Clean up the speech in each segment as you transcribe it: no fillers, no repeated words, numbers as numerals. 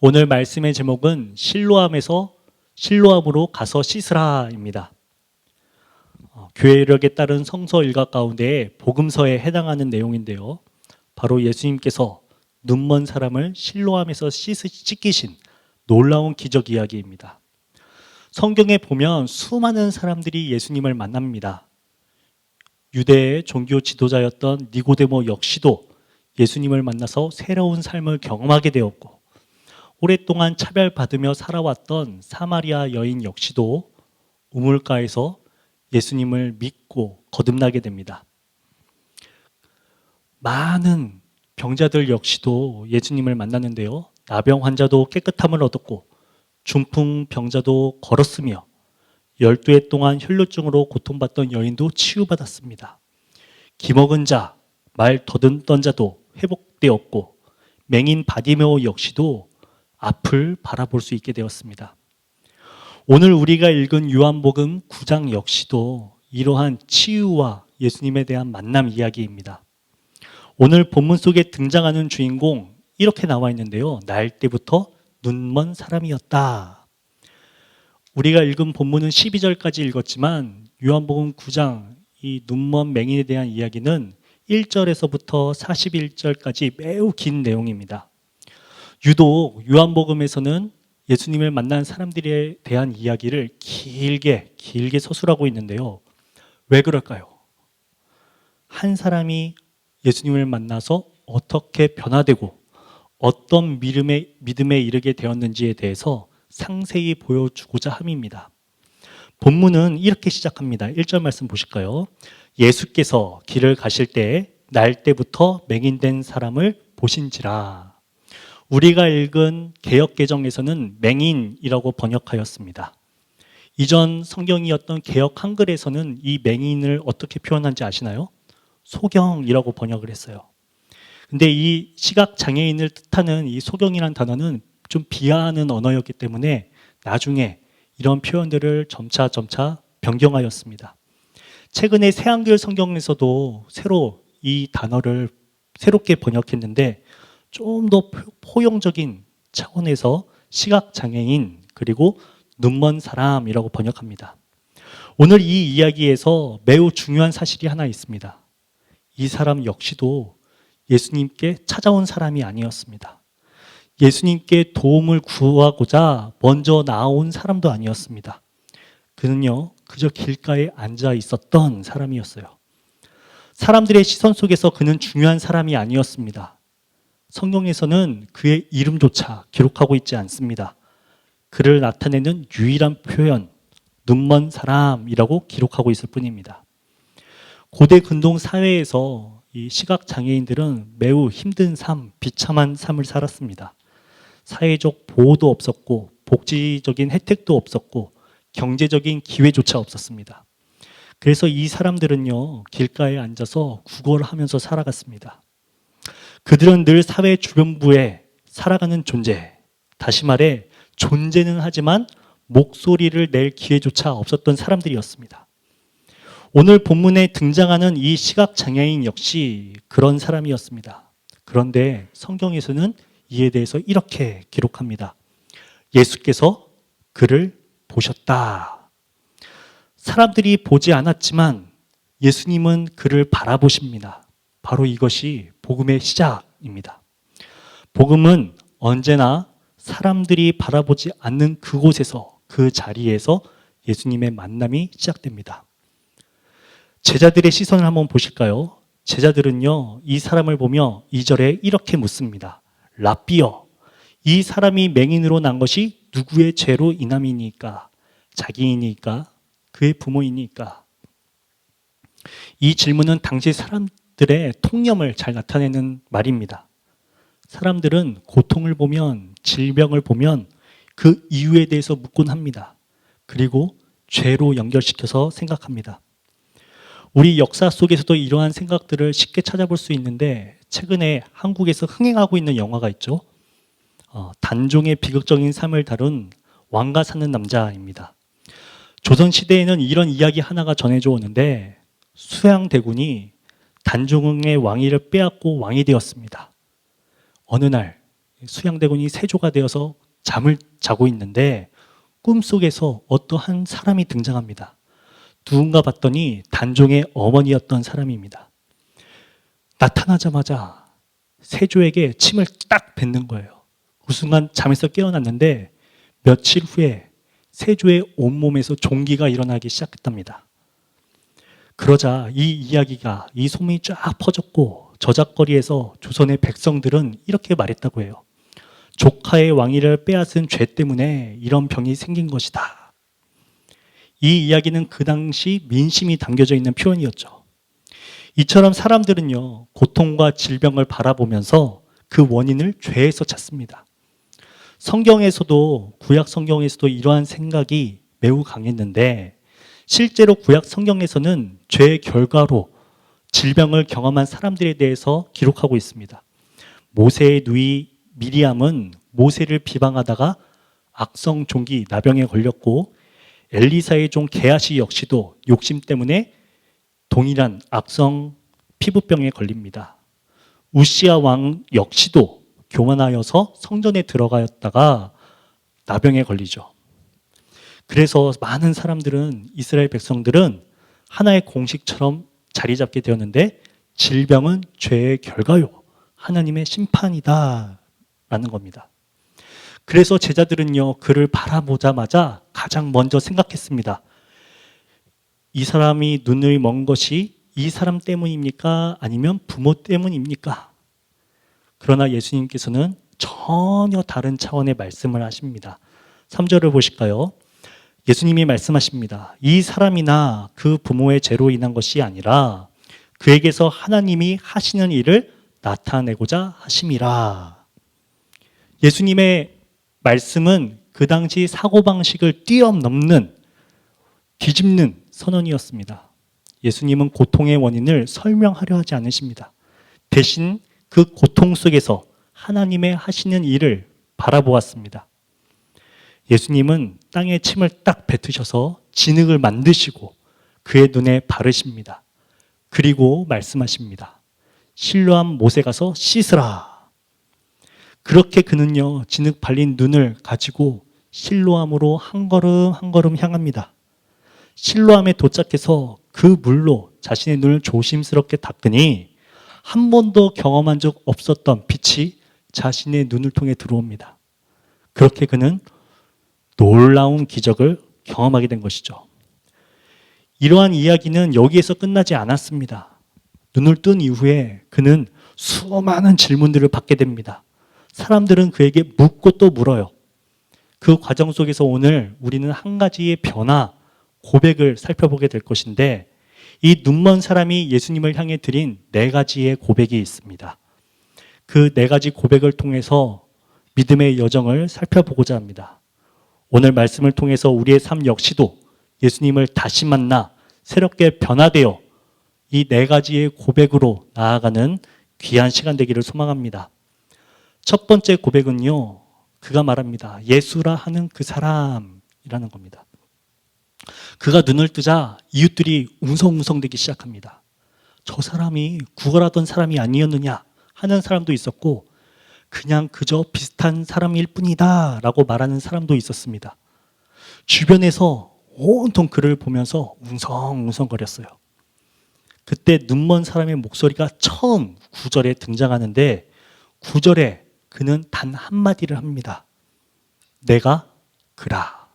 오늘 말씀의 제목은 실로암으로 가서 씻으라입니다. 교회력에 따른 성서 일각 가운데 복음서에 해당하는 내용인데요. 바로 예수님께서 눈먼 사람을 실로암에서 씻기신 놀라운 기적 이야기입니다. 성경에 보면 수많은 사람들이 예수님을 만납니다. 유대의 종교 지도자였던 니고데모 역시도 예수님을 만나서 새로운 삶을 경험하게 되었고, 오랫동안 차별받으며 살아왔던 사마리아 여인 역시도 우물가에서 예수님을 믿고 거듭나게 됩니다. 많은 병자들 역시도 예수님을 만났는데요. 나병 환자도 깨끗함을 얻었고 중풍 병자도 걸었으며 12해 동안 혈루증으로 고통받던 여인도 치유받았습니다. 기먹은 자, 말 더듬던 자도 회복되었고 맹인 바디메오 역시도 앞을 바라볼 수 있게 되었습니다. 오늘 우리가 읽은 요한복음 9장 역시도 이러한 치유와 예수님에 대한 만남 이야기입니다. 오늘 본문 속에 등장하는 주인공 이렇게 나와 있는데요. 날 때부터 눈먼 사람이었다. 우리가 읽은 본문은 12절까지 읽었지만 요한복음 9장 이 눈먼 맹인에 대한 이야기는 1절에서부터 41절까지 매우 긴 내용입니다. 유독 요한복음에서는 예수님을 만난 사람들에 대한 이야기를 길게 서술하고 있는데요. 왜 그럴까요? 한 사람이 예수님을 만나서 어떻게 변화되고 어떤 믿음에 이르게 되었는지에 대해서 상세히 보여주고자 함입니다. 본문은 이렇게 시작합니다. 1절 말씀 보실까요? 예수께서 길을 가실 때 날 때부터 맹인된 사람을 보신지라. 우리가 읽은 개역개정에서는 맹인이라고 번역하였습니다. 이전 성경이었던 개역 한글에서는 이 맹인을 어떻게 표현한지 아시나요? 소경이라고 번역을 했어요. 근데 이 시각장애인을 뜻하는 이 소경이라는 단어는 좀 비하하는 언어였기 때문에 나중에 이런 표현들을 점차 변경하였습니다. 최근에 새한글 성경에서도 새로 이 단어를 새롭게 번역했는데 좀 더 포용적인 차원에서 시각장애인 그리고 눈먼 사람이라고 번역합니다. 오늘 이 이야기에서 매우 중요한 사실이 하나 있습니다. 이 사람 역시도 예수님께 찾아온 사람이 아니었습니다. 예수님께 도움을 구하고자 먼저 나온 사람도 아니었습니다. 그는요, 그저 길가에 앉아 있었던 사람이었어요. 사람들의 시선 속에서 그는 중요한 사람이 아니었습니다. 성경에서는 그의 이름조차 기록하고 있지 않습니다. 그를 나타내는 유일한 표현, 눈먼 사람이라고 기록하고 있을 뿐입니다. 고대 근동 사회에서 이 시각장애인들은 매우 힘든 삶, 비참한 삶을 살았습니다. 사회적 보호도 없었고 복지적인 혜택도 없었고 경제적인 기회조차 없었습니다. 그래서 이 사람들은요, 길가에 앉아서 구걸을 하면서 살아갔습니다. 그들은 늘 사회 주변부에 살아가는 존재, 다시 말해 존재는 하지만 목소리를 낼 기회조차 없었던 사람들이었습니다. 오늘 본문에 등장하는 이 시각장애인 역시 그런 사람이었습니다. 그런데 성경에서는 이에 대해서 이렇게 기록합니다. 예수께서 그를 보셨다. 사람들이 보지 않았지만 예수님은 그를 바라보십니다. 바로 이것이 복음의 시작입니다. 복음은 언제나 사람들이 바라보지 않는 그곳에서, 그 자리에서 예수님의 만남이 시작됩니다. 제자들의 시선을 한번 보실까요? 제자들은요, 이 사람을 보며 2절에 이렇게 묻습니다. 랍비여, 이 사람이 맹인으로 난 것이 누구의 죄로 인함이니까? 자기이니까? 그의 부모이니까? 이 질문은 당시 사람들의 통념을 잘 나타내는 말입니다. 사람들은 고통을 보면, 질병을 보면 그 이유에 대해서 묻곤 합니다. 그리고 죄로 연결시켜서 생각합니다. 우리 역사 속에서도 이러한 생각들을 쉽게 찾아볼 수 있는데 최근에 한국에서 흥행하고 있는 영화가 있죠. 단종의 비극적인 삶을 다룬 왕가 사는 남자입니다. 조선시대에는 이런 이야기 하나가 전해져 오는데 수양대군이 단종의 왕위를 빼앗고 왕이 되었습니다. 어느 날 수양대군이 세조가 되어서 잠을 자고 있는데 꿈속에서 어떠한 사람이 등장합니다. 누군가 봤더니 단종의 어머니였던 사람입니다. 나타나자마자 세조에게 침을 딱 뱉는 거예요. 그 순간 잠에서 깨어났는데 며칠 후에 세조의 온몸에서 종기가 일어나기 시작했답니다. 그러자 이 이야기가, 이 소문이 쫙 퍼졌고 저작거리에서 조선의 백성들은 이렇게 말했다고 해요. 조카의 왕위를 빼앗은 죄 때문에 이런 병이 생긴 것이다. 이 이야기는 그 당시 민심이 담겨져 있는 표현이었죠. 이처럼 사람들은요, 고통과 질병을 바라보면서 그 원인을 죄에서 찾습니다. 성경에서도, 구약 성경에서도 이러한 생각이 매우 강했는데 실제로 구약 성경에서는 죄의 결과로 질병을 경험한 사람들에 대해서 기록하고 있습니다. 모세의 누이 미리암은 모세를 비방하다가 악성 종기 나병에 걸렸고, 엘리사의 종 게하시 역시도 욕심 때문에 동일한 악성 피부병에 걸립니다. 우시야 왕 역시도 교만하여서 성전에 들어가였다가 나병에 걸리죠. 그래서 많은 사람들은, 이스라엘 백성들은 하나의 공식처럼 자리 잡게 되었는데 질병은 죄의 결과요, 하나님의 심판이다 라는 겁니다. 그래서 제자들은요, 그를 바라보자마자 가장 먼저 생각했습니다. 이 사람이 눈을 먼 것이 이 사람 때문입니까? 아니면 부모 때문입니까? 그러나 예수님께서는 전혀 다른 차원의 말씀을 하십니다. 3절을 보실까요? 예수님이 말씀하십니다. 이 사람이나 그 부모의 죄로 인한 것이 아니라 그에게서 하나님이 하시는 일을 나타내고자 하심이라. 예수님의 말씀은 그 당시 사고방식을 뛰어넘는, 뒤집는 선언이었습니다. 예수님은 고통의 원인을 설명하려 하지 않으십니다. 대신 그 고통 속에서 하나님의 하시는 일을 바라보았습니다. 예수님은 땅에 침을 딱 뱉으셔서 진흙을 만드시고 그의 눈에 바르십니다. 그리고 말씀하십니다. 실로암 못에 가서 씻으라. 그렇게 그는요, 진흙 발린 눈을 가지고 실로암으로 한 걸음 한 걸음 향합니다. 실로암에 도착해서 그 물로 자신의 눈을 조심스럽게 닦으니 한 번도 경험한 적 없었던 빛이 자신의 눈을 통해 들어옵니다. 그렇게 그는 놀라운 기적을 경험하게 된 것이죠. 이러한 이야기는 여기에서 끝나지 않았습니다. 눈을 뜬 이후에 그는 수많은 질문들을 받게 됩니다. 사람들은 그에게 묻고 또 물어요. 그 과정 속에서 오늘 우리는 한 가지의 변화, 고백을 살펴보게 될 것인데, 이 눈먼 사람이 예수님을 향해 드린 4가지의 고백이 있습니다. 그 4가지 고백을 통해서 믿음의 여정을 살펴보고자 합니다. 오늘 말씀을 통해서 우리의 삶 역시도 예수님을 다시 만나 새롭게 변화되어 이 4가지의 고백으로 나아가는 귀한 시간 되기를 소망합니다. 첫 번째 고백은요, 그가 말합니다. 예수라 하는 그 사람이라는 겁니다. 그가 눈을 뜨자 이웃들이 웅성웅성대기 시작합니다. 저 사람이 구걸하던 사람이 아니었느냐 하는 사람도 있었고, 그냥 그저 비슷한 사람일 뿐이다 라고 말하는 사람도 있었습니다. 주변에서 온통 그를 보면서 웅성웅성거렸어요. 그때 눈먼 사람의 목소리가 처음 9절에 등장하는데, 9절에 그는 단 한마디를 합니다. 내가 그라.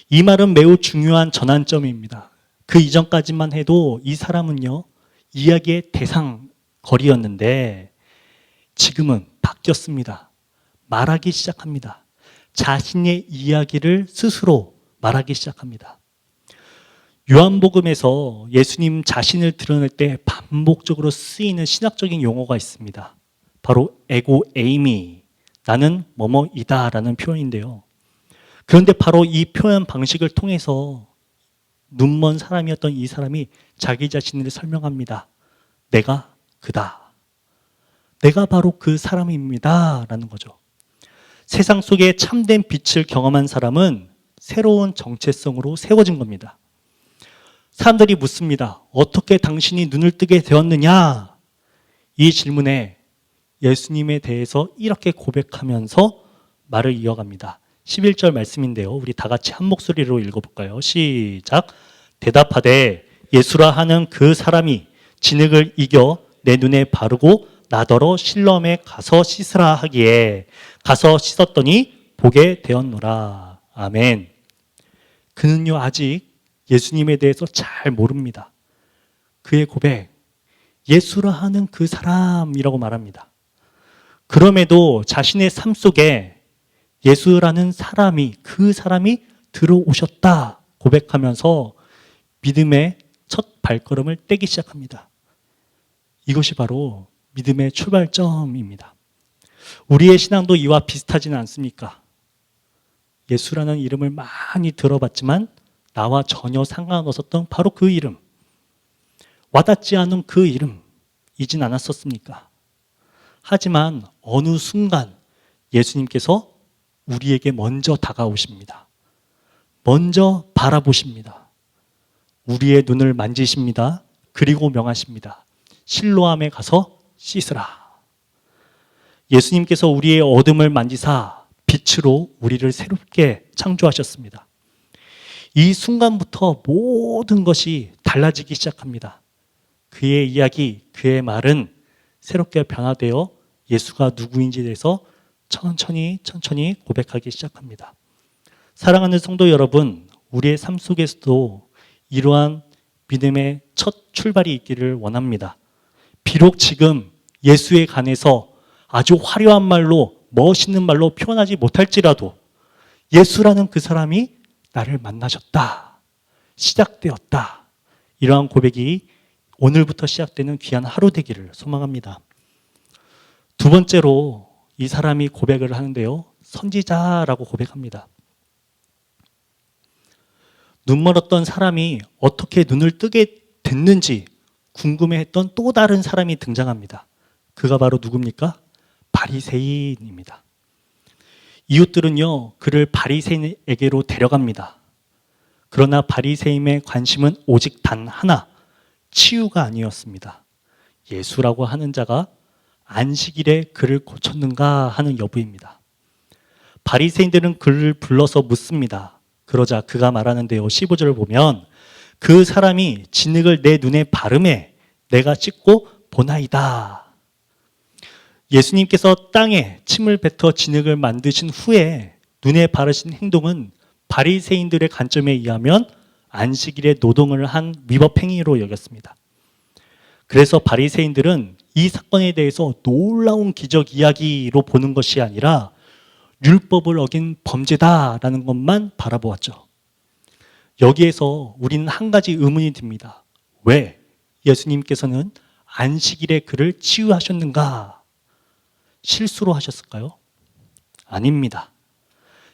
이 말은 매우 중요한 전환점입니다. 그 이전까지만 해도 이 사람은요, 이야기의 대상거리였는데 지금은 바뀌었습니다. 말하기 시작합니다. 자신의 이야기를 스스로 말하기 시작합니다. 요한복음에서 예수님 자신을 드러낼 때 반복적으로 쓰이는 신학적인 용어가 있습니다. 바로 에고 에이미, 나는 뭐뭐이다 라는 표현인데요. 그런데 바로 이 표현 방식을 통해서 눈먼 사람이었던 이 사람이 자기 자신을 설명합니다. 내가 그다. 내가 바로 그 사람입니다 라는 거죠. 세상 속에 참된 빛을 경험한 사람은 새로운 정체성으로 세워진 겁니다. 사람들이 묻습니다. 어떻게 당신이 눈을 뜨게 되었느냐? 이 질문에 예수님에 대해서 이렇게 고백하면서 말을 이어갑니다. 11절 말씀인데요. 우리 다 같이 한 목소리로 읽어볼까요? 시작. 대답하되 예수라 하는 그 사람이 진흙을 이겨 내 눈에 바르고 나더러 실로암에 가서 씻으라 하기에 가서 씻었더니 보게 되었노라. 아멘. 그는요 아직 예수님에 대해서 잘 모릅니다. 그의 고백, 예수라 하는 그 사람이라고 말합니다. 그럼에도 자신의 삶 속에 예수라는 사람이, 그 사람이 들어오셨다 고백하면서 믿음의 첫 발걸음을 떼기 시작합니다. 이것이 바로 믿음의 출발점입니다. 우리의 신앙도 이와 비슷하지는 않습니까? 예수라는 이름을 많이 들어봤지만 나와 전혀 상관없었던 바로 그 이름, 와닿지 않은 그 이름, 이진 않았었습니까? 하지만 어느 순간 예수님께서 우리에게 먼저 다가오십니다. 먼저 바라보십니다. 우리의 눈을 만지십니다. 그리고 명하십니다. 실로암에 가서 씻으라. 예수님께서 우리의 어둠을 만지사 빛으로 우리를 새롭게 창조하셨습니다. 이 순간부터 모든 것이 달라지기 시작합니다. 그의 이야기, 그의 말은 새롭게 변화되어 예수가 누구인지에 대해서 천천히 고백하기 시작합니다. 사랑하는 성도 여러분, 우리의 삶 속에서도 이러한 믿음의 첫 출발이 있기를 원합니다. 비록 지금 예수에 관해서 아주 화려한 말로, 멋있는 말로 표현하지 못할지라도 예수라는 그 사람이 나를 만나셨다, 시작되었다, 이러한 고백이 오늘부터 시작되는 귀한 하루 되기를 소망합니다. 두 번째로 이 사람이 고백을 하는데요, 선지자라고 고백합니다. 눈멀었던 사람이 어떻게 눈을 뜨게 됐는지 궁금해했던 또 다른 사람이 등장합니다. 그가 바로 누굽니까? 바리새인입니다. 이웃들은요, 그를 바리새인에게로 데려갑니다. 그러나 바리새인의 관심은 오직 단 하나, 치유가 아니었습니다. 예수라고 하는 자가 안식일에 그를 고쳤는가 하는 여부입니다. 바리새인들은 그를 불러서 묻습니다. 그러자 그가 말하는데요, 15절을 보면 그 사람이 진흙을 내 눈에 바르매 내가 씻고 보나이다. 예수님께서 땅에 침을 뱉어 진흙을 만드신 후에 눈에 바르신 행동은 바리새인들의 관점에 의하면 안식일에 노동을 한 위법 행위로 여겼습니다. 그래서 바리새인들은 이 사건에 대해서 놀라운 기적 이야기로 보는 것이 아니라 율법을 어긴 범죄다라는 것만 바라보았죠. 여기에서 우리는 한 가지 의문이 듭니다. 왜 예수님께서는 안식일에 그를 치유하셨는가? 실수로 하셨을까요? 아닙니다.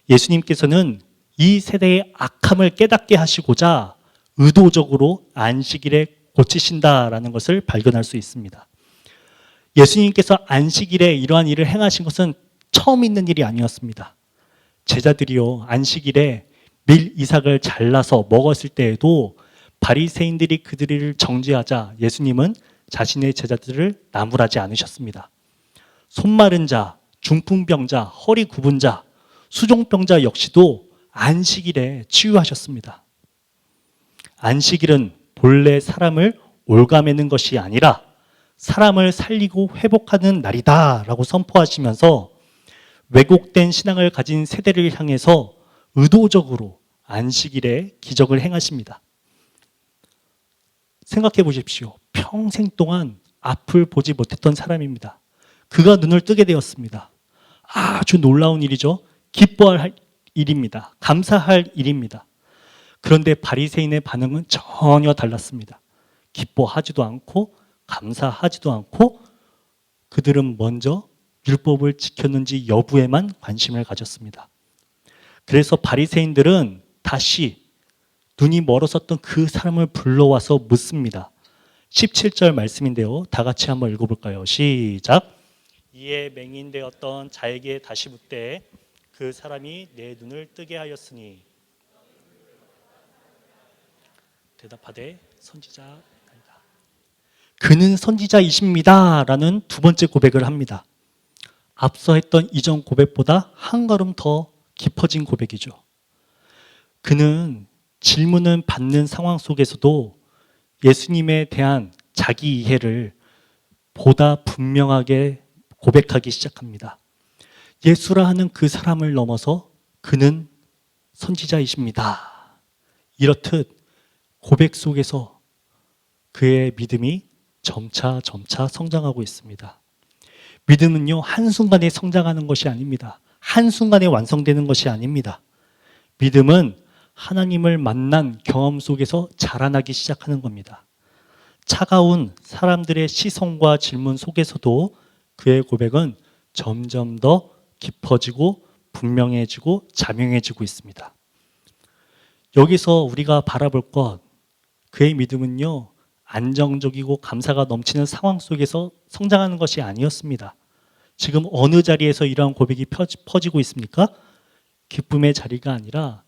예수님께서는 이 세대의 악함을 깨닫게 하시고자 의도적으로 안식일에 고치신다라는 것을 발견할 수 있습니다. 예수님께서 안식일에 이러한 일을 행하신 것은 처음 있는 일이 아니었습니다. 제자들이요, 안식일에 밀 이삭을 잘라서 먹었을 때에도 바리새인들이 그들을 정죄하자 예수님은 자신의 제자들을 나무라지 않으셨습니다. 손 마른 자, 중풍병자, 허리 굽은 자, 수종병자 역시도 안식일에 치유하셨습니다. 안식일은 본래 사람을 올가매는 것이 아니라 사람을 살리고 회복하는 날이다라고 선포하시면서 왜곡된 신앙을 가진 세대를 향해서 의도적으로 안식일에 기적을 행하십니다. 생각해 보십시오. 평생 동안 앞을 보지 못했던 사람입니다. 그가 눈을 뜨게 되었습니다. 아주 놀라운 일이죠. 기뻐할 일입니다. 감사할 일입니다. 그런데 바리새인의 반응은 전혀 달랐습니다. 기뻐하지도 않고 감사하지도 않고 그들은 먼저 율법을 지켰는지 여부에만 관심을 가졌습니다. 그래서 바리새인들은 다시 눈이 멀었었던 그 사람을 불러와서 묻습니다. 17절 말씀인데요. 다 같이 한번 읽어볼까요? 시작. 이에 맹인되었던 자에게 다시 묻되 그 사람이 내 눈을 뜨게 하였으니 대답하되 선지자이다. 그는 선지자이십니다 라는 두 번째 고백을 합니다. 앞서 했던 이전 고백보다 한 걸음 더 깊어진 고백이죠. 그는 질문을 받는 상황 속에서도 예수님에 대한 자기 이해를 보다 분명하게 고백하기 시작합니다. 예수라 하는 그 사람을 넘어서 그는 선지자이십니다. 이렇듯 고백 속에서 그의 믿음이 점차 성장하고 있습니다. 믿음은요, 한순간에 성장하는 것이 아닙니다. 한순간에 완성되는 것이 아닙니다. 믿음은 하나님을 만난 경험 속에서 자라나기 시작하는 겁니다. 차가운 사람들의 시선과 질문 속에서도 그의 고백은 점점 더 깊어지고 분명해지고 자명해지고 있습니다. 여기서 우리가 바라볼 것, 그의 믿음은요, 안정적이고 감사가 넘치는 상황 속에서 성장하는 것이 아니었습니다. 지금 어느 자리에서 이러한 고백이 퍼지고 있습니까? 기쁨의 자리가 아니라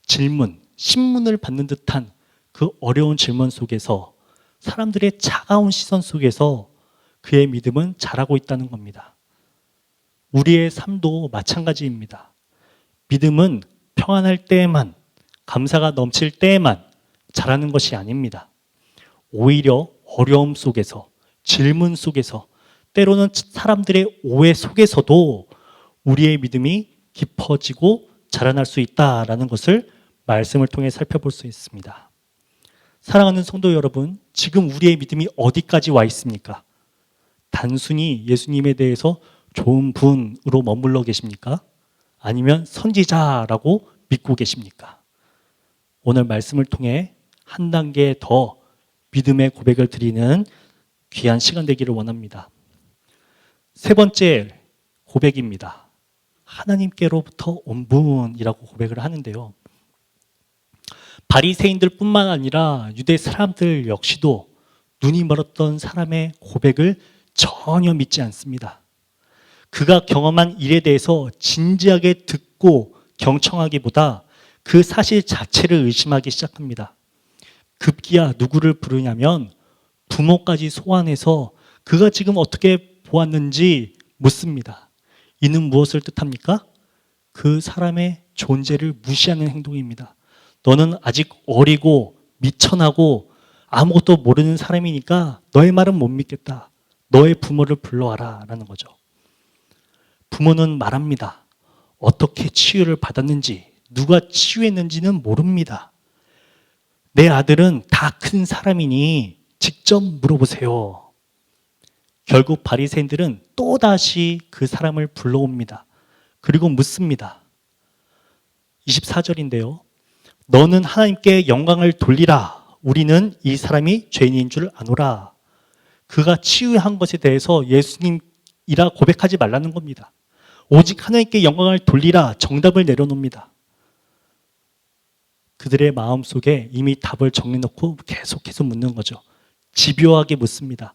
질문, 신문을 받는 듯한 그 어려운 질문 속에서, 사람들의 차가운 시선 속에서 그의 믿음은 자라고 있다는 겁니다. 우리의 삶도 마찬가지입니다. 믿음은 평안할 때에만, 감사가 넘칠 때에만 자라는 것이 아닙니다. 오히려 어려움 속에서, 질문 속에서, 때로는 사람들의 오해 속에서도 우리의 믿음이 깊어지고 자라날 수 있다라는 것을 말씀을 통해 살펴볼 수 있습니다. 사랑하는 성도 여러분, 지금 우리의 믿음이 어디까지 와 있습니까? 단순히 예수님에 대해서 좋은 분으로 머물러 계십니까? 아니면 선지자라고 믿고 계십니까? 오늘 말씀을 통해 한 단계 더 믿음의 고백을 드리는 귀한 시간 되기를 원합니다. 세 번째 고백입니다. 하나님께로부터 온 분이라고 고백을 하는데요. 바리새인들 뿐만 아니라 유대 사람들 역시도 눈이 멀었던 사람의 고백을 전혀 믿지 않습니다. 그가 경험한 일에 대해서 진지하게 듣고 경청하기보다 그 사실 자체를 의심하기 시작합니다. 급기야 누구를 부르냐면 부모까지 소환해서 그가 지금 어떻게 보았는지 묻습니다. 이는 무엇을 뜻합니까? 그 사람의 존재를 무시하는 행동입니다. 너는 아직 어리고 미천하고 아무것도 모르는 사람이니까 너의 말은 못 믿겠다. 너의 부모를 불러와라 라는 거죠. 부모는 말합니다. 어떻게 치유를 받았는지, 누가 치유했는지는 모릅니다. 내 아들은 다 큰 사람이니 직접 물어보세요. 결국 바리새인들은 또다시 그 사람을 불러옵니다. 그리고 묻습니다. 24절인데요. 너는 하나님께 영광을 돌리라. 우리는 이 사람이 죄인인 줄 아노라. 그가 치유한 것에 대해서 예수님이라 고백하지 말라는 겁니다. 오직 하나님께 영광을 돌리라. 정답을 내려놓습니다. 그들의 마음속에 이미 답을 정해놓고 계속해서 묻는 거죠. 집요하게 묻습니다.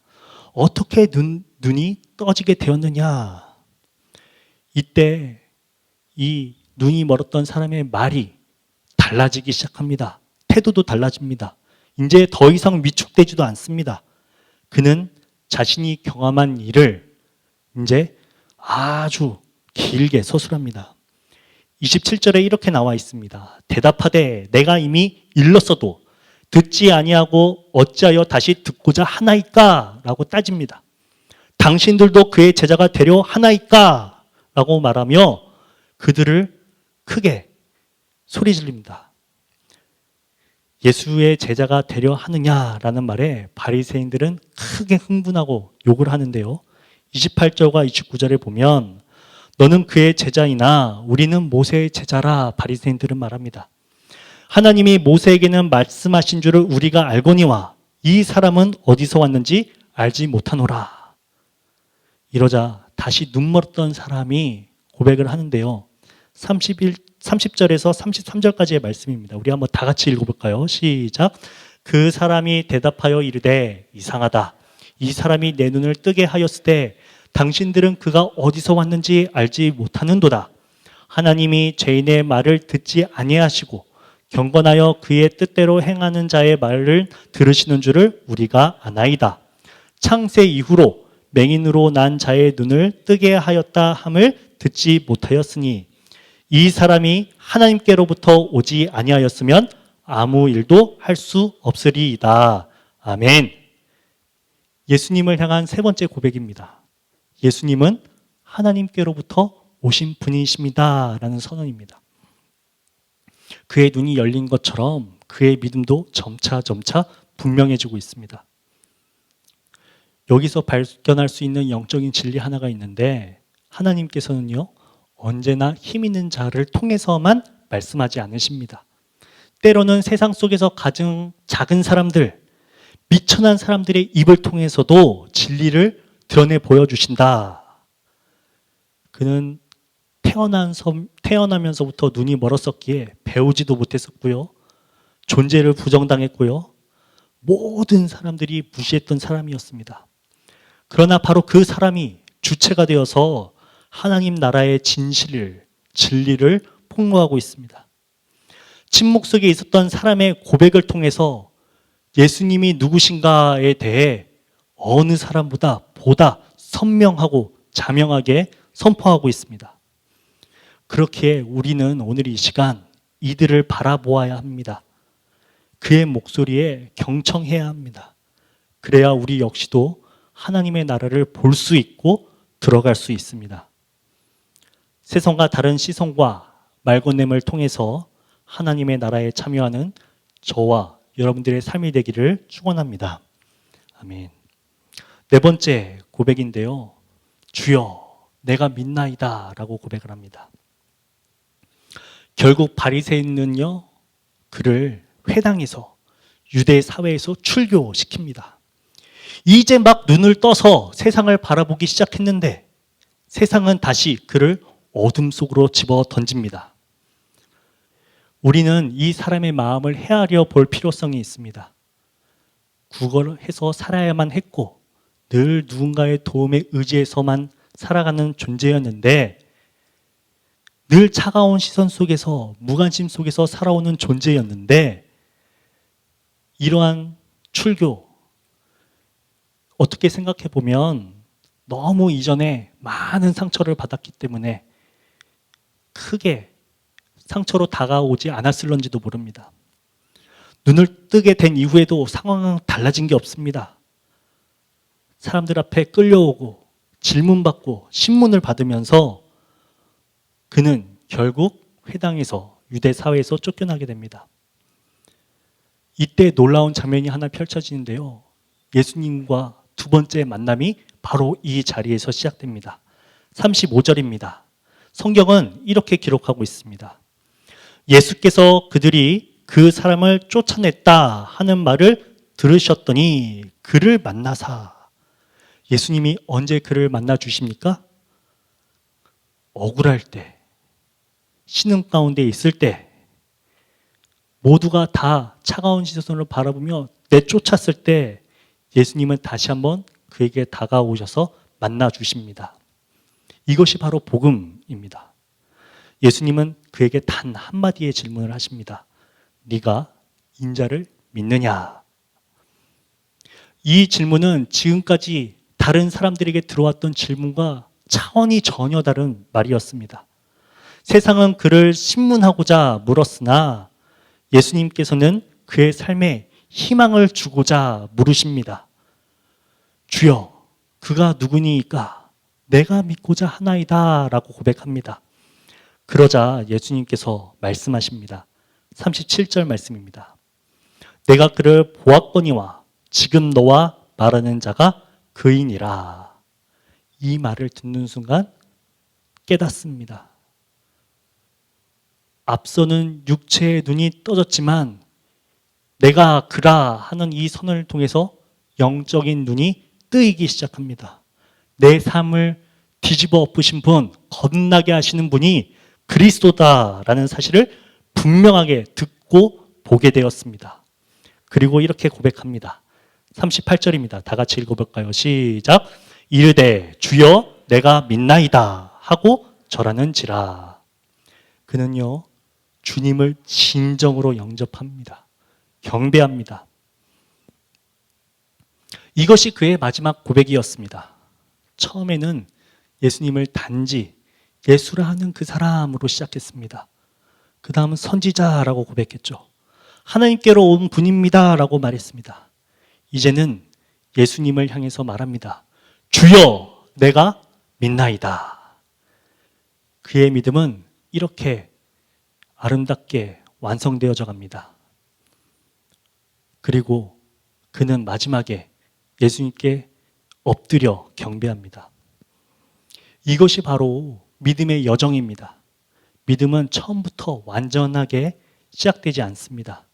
어떻게 눈이 떠지게 되었느냐? 이때 이 눈이 멀었던 사람의 말이 달라지기 시작합니다. 태도도 달라집니다. 이제 더 이상 위축되지도 않습니다. 그는 자신이 경험한 일을 이제 아주 길게 서술합니다. 27절에 이렇게 나와 있습니다. 대답하되 내가 이미 일렀어도 듣지 아니하고 어찌하여 다시 듣고자 하나이까? 라고 따집니다. 당신들도 그의 제자가 되려 하나이까? 라고 말하며 그들을 크게 소리 지릅니다. 예수의 제자가 되려 하느냐라는 말에 바리새인들은 크게 흥분하고 욕을 하는데요. 28절과 29절에 보면 너는 그의 제자이나 우리는 모세의 제자라 바리새인들은 말합니다. 하나님이 모세에게는 말씀하신 줄을 우리가 알거니와 이 사람은 어디서 왔는지 알지 못하노라. 이러자 다시 눈멀었던 사람이 고백을 하는데요. 30절에서 33절까지의 말씀입니다. 우리 한번 다 같이 읽어볼까요? 시작. 그 사람이 대답하여 이르되 이상하다. 이 사람이 내 눈을 뜨게 하였을 때 당신들은 그가 어디서 왔는지 알지 못하는도다. 하나님이 죄인의 말을 듣지 아니하시고 경건하여 그의 뜻대로 행하는 자의 말을 들으시는 줄을 우리가 아나이다. 창세 이후로 맹인으로 난 자의 눈을 뜨게 하였다 함을 듣지 못하였으니 이 사람이 하나님께로부터 오지 아니하였으면 아무 일도 할 수 없으리이다. 아멘. 예수님을 향한 세 번째 고백입니다. 예수님은 하나님께로부터 오신 분이십니다. 라는 선언입니다. 그의 눈이 열린 것처럼 그의 믿음도 점차 분명해지고 있습니다. 여기서 발견할 수 있는 영적인 진리 하나가 있는데 하나님께서는요 언제나 힘 있는 자를 통해서만 말씀하지 않으십니다. 때로는 세상 속에서 가장 작은 사람들, 미천한 사람들의 입을 통해서도 진리를 드러내 보여주신다. 그는 태어나면서부터 눈이 멀었었기에 배우지도 못했었고요. 존재를 부정당했고요. 모든 사람들이 무시했던 사람이었습니다. 그러나 바로 그 사람이 주체가 되어서 하나님 나라의 진리를 폭로하고 있습니다. 침묵 속에 있었던 사람의 고백을 통해서 예수님이 누구신가에 대해 어느 사람보다 보다 선명하고 자명하게 선포하고 있습니다. 그렇기에 우리는 오늘 이 시간 이들을 바라보아야 합니다. 그의 목소리에 경청해야 합니다. 그래야 우리 역시도 하나님의 나라를 볼 수 있고 들어갈 수 있습니다. 세상과 다른 시선과 말고냄을 통해서 하나님의 나라에 참여하는 저와 여러분들의 삶이 되기를 축원합니다. 아멘. 네 번째 고백인데요. 주여 내가 믿나이다 라고 고백을 합니다. 결국 바리새인은요 그를 회당에서 유대 사회에서 출교시킵니다. 이제 막 눈을 떠서 세상을 바라보기 시작했는데 세상은 다시 그를 어둠 속으로 집어 던집니다. 우리는 이 사람의 마음을 헤아려 볼 필요성이 있습니다. 구걸해서 살아야만 했고 늘 누군가의 도움에 의지해서만 살아가는 존재였는데 늘 차가운 시선 속에서 무관심 속에서 살아오는 존재였는데 이러한 출교 어떻게 생각해 보면 너무 이전에 많은 상처를 받았기 때문에 크게 상처로 다가오지 않았을런지도 모릅니다. 눈을 뜨게 된 이후에도 상황은 달라진 게 없습니다. 사람들 앞에 끌려오고 질문받고 신문을 받으면서 그는 결국 회당에서 유대 사회에서 쫓겨나게 됩니다. 이때 놀라운 장면이 하나 펼쳐지는데요. 예수님과 두 번째 만남이 바로 이 자리에서 시작됩니다. 35절입니다. 성경은 이렇게 기록하고 있습니다. 예수께서 그들이 그 사람을 쫓아냈다 하는 말을 들으셨더니 그를 만나사. 예수님이 언제 그를 만나 주십니까? 억울할 때, 신음 가운데 있을 때, 모두가 다 차가운 시선으로 바라보며 내쫓았을 때 예수님은 다시 한번 그에게 다가오셔서 만나 주십니다. 이것이 바로 복음입니다. 예수님은 그에게 단 한마디의 질문을 하십니다. 네가 인자를 믿느냐? 이 질문은 지금까지 다른 사람들에게 들어왔던 질문과 차원이 전혀 다른 말이었습니다. 세상은 그를 신문하고자 물었으나 예수님께서는 그의 삶에 희망을 주고자 물으십니다. 주여, 그가 누구니까? 내가 믿고자 하나이다 라고 고백합니다. 그러자 예수님께서 말씀하십니다. 37절 말씀입니다. 내가 그를 보았거니와 지금 너와 말하는 자가 그이니라. 이 말을 듣는 순간 깨닫습니다. 앞서는 육체의 눈이 떠졌지만 내가 그라 하는 이 선언을 통해서 영적인 눈이 뜨이기 시작합니다. 내 삶을 뒤집어 엎으신 분, 겁나게 하시는 분이 그리스도다라는 사실을 분명하게 듣고 보게 되었습니다. 그리고 이렇게 고백합니다. 38절입니다. 다 같이 읽어볼까요? 시작. 이르되 주여 내가 믿나이다 하고 절하는지라. 그는요 주님을 진정으로 영접합니다. 경배합니다. 이것이 그의 마지막 고백이었습니다. 처음에는 예수님을 단지 예수라 하는 그 사람으로 시작했습니다. 그 다음은 선지자라고 고백했죠. 하나님께로 온 분입니다 라고 말했습니다. 이제는 예수님을 향해서 말합니다. 주여 내가 믿나이다. 그의 믿음은 이렇게 아름답게 완성되어져 갑니다. 그리고 그는 마지막에 예수님께 엎드려 경배합니다. 이것이 바로 믿음의 여정입니다. 믿음은 처음부터 완전하게 시작되지 않습니다.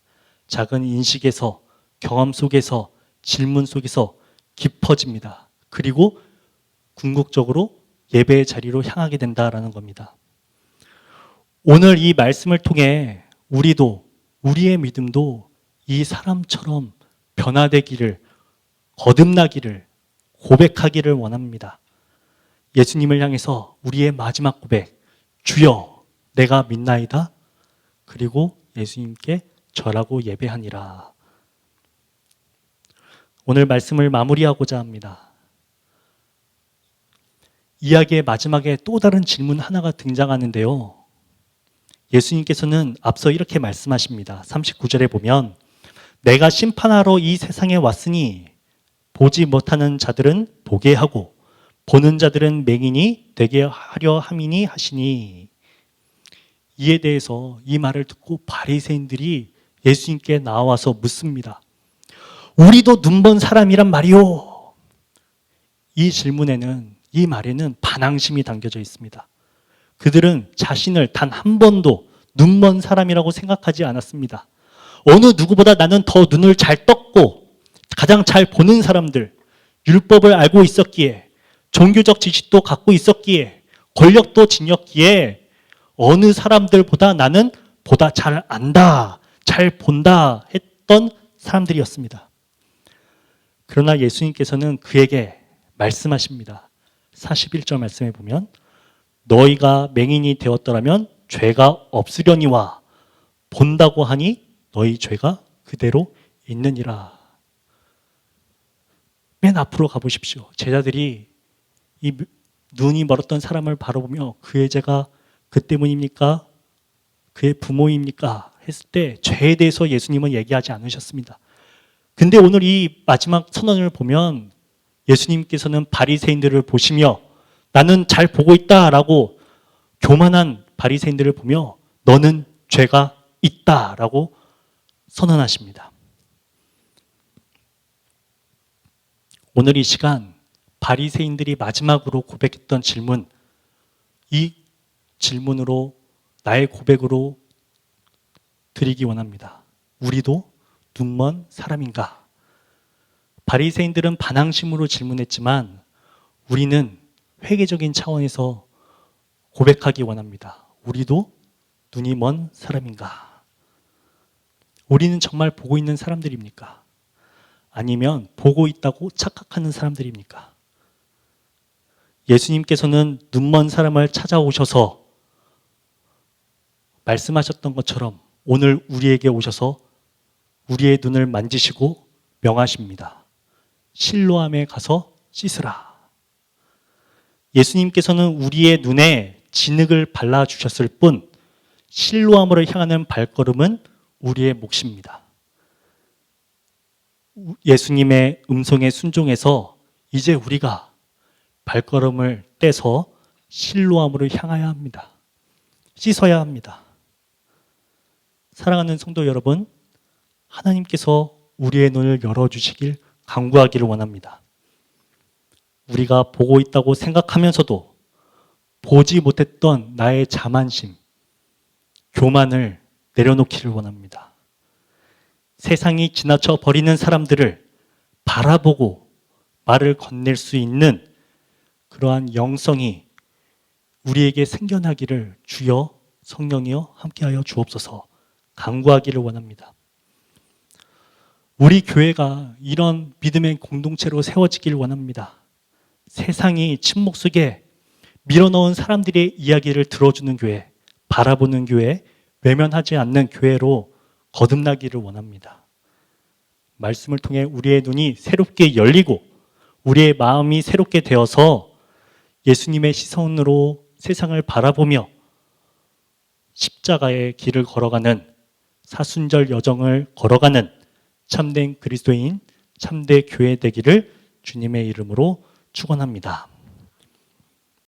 작은 인식에서, 경험 속에서, 질문 속에서 깊어집니다. 그리고 궁극적으로 예배의 자리로 향하게 된다라는 겁니다. 오늘 이 말씀을 통해 우리도, 우리의 믿음도 이 사람처럼 변화되기를, 거듭나기를, 고백하기를 원합니다. 예수님을 향해서 우리의 마지막 고백, 주여 내가 믿나이다. 그리고 예수님께 절하고 예배하니라. 오늘 말씀을 마무리하고자 합니다. 이야기의 마지막에 또 다른 질문 하나가 등장하는데요. 예수님께서는 앞서 이렇게 말씀하십니다. 39절에 보면 내가 심판하러 이 세상에 왔으니 보지 못하는 자들은 보게 하고 보는 자들은 맹인이 되게 하려 함이니 하시니. 이에 대해서 이 말을 듣고 바리새인들이 예수님께 나와서 묻습니다. 우리도 눈먼 사람이란 말이요. 이 질문에는, 이 말에는 반항심이 담겨져 있습니다. 그들은 자신을 단 한 번도 눈먼 사람이라고 생각하지 않았습니다. 어느 누구보다 나는 더 눈을 잘 떴고 가장 잘 보는 사람들, 율법을 알고 있었기에, 종교적 지식도 갖고 있었기에, 권력도 지녔기에 어느 사람들보다 나는 보다 잘 안다, 잘 본다 했던 사람들이었습니다. 그러나 예수님께서는 그에게 말씀하십니다. 41절 말씀에 보면 너희가 맹인이 되었더라면 죄가 없으려니와 본다고 하니 너희 죄가 그대로 있느니라. 맨 앞으로 가보십시오. 제자들이 이 눈이 멀었던 사람을 바라보며 그의 죄가 그 때문입니까? 그의 부모입니까? 했을 때 죄에 대해서 예수님은 얘기하지 않으셨습니다. 근데 오늘 이 마지막 선언을 보면 예수님께서는 바리새인들을 보시며 나는 잘 보고 있다라고 교만한 바리새인들을 보며 너는 죄가 있다라고 선언하십니다. 오늘 이 시간 바리새인들이 마지막으로 고백했던 질문, 이 질문으로 나의 고백으로 드리기 원합니다. 우리도 눈먼 사람인가? 바리새인들은 반항심으로 질문했지만 우리는 회개적인 차원에서 고백하기 원합니다. 우리도 눈이 먼 사람인가? 우리는 정말 보고 있는 사람들입니까? 아니면 보고 있다고 착각하는 사람들입니까? 예수님께서는 눈먼 사람을 찾아오셔서 말씀하셨던 것처럼 오늘 우리에게 오셔서 우리의 눈을 만지시고 명하십니다. 실로암에 가서 씻으라. 예수님께서는 우리의 눈에 진흙을 발라주셨을 뿐 실로암으로 향하는 발걸음은 우리의 몫입니다. 예수님의 음성에 순종해서 이제 우리가 발걸음을 떼서 실로암으로 향해야 합니다. 씻어야 합니다. 사랑하는 성도 여러분, 하나님께서 우리의 눈을 열어주시길 간구하기를 원합니다. 우리가 보고 있다고 생각하면서도 보지 못했던 나의 자만심, 교만을 내려놓기를 원합니다. 세상이 지나쳐 버리는 사람들을 바라보고 말을 건넬 수 있는 그러한 영성이 우리에게 생겨나기를 주여 성령이여 함께하여 주옵소서 간구하기를 원합니다. 우리 교회가 이런 믿음의 공동체로 세워지길 원합니다. 세상이 침묵 속에 밀어넣은 사람들의 이야기를 들어주는 교회, 바라보는 교회, 외면하지 않는 교회로 거듭나기를 원합니다. 말씀을 통해 우리의 눈이 새롭게 열리고 우리의 마음이 새롭게 되어서 예수님의 시선으로 세상을 바라보며 십자가의 길을 걸어가는 사순절 여정을 걸어가는 참된 그리스도인, 참된 교회 되기를 주님의 이름으로 축원합니다.